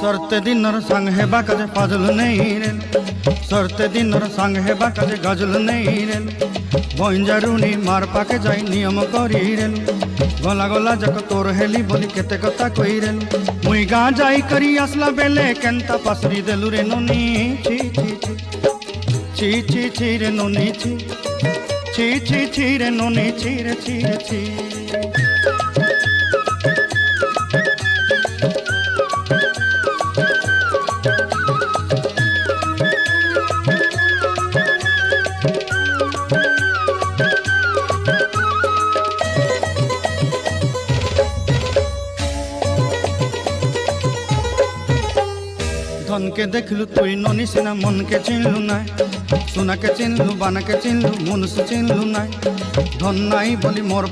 सरते दिनर संग हेबा काजे फाजल नहीं रेल सरते दिनर संग हेबा काजे गजल नहीं रेल बंजारुनी मार पाके जाई नियम करी रेल गला गला जक तोर हेली बोली केते कथा कई रेल मुई गाँ जाई करी आसला बेले केंता पासरी देलु रे नोनी ची ची ची ची ची ची रे नोनी ची ची ची ची रे नोनी ची रे ची रे ची। धन के देखलु तुई ननी सिना मन के चिन्हलु नाय सुना के चिन्हलु बाना के चिन्हलु मुन से चिन्हलु नाय धन नाई बोली मोर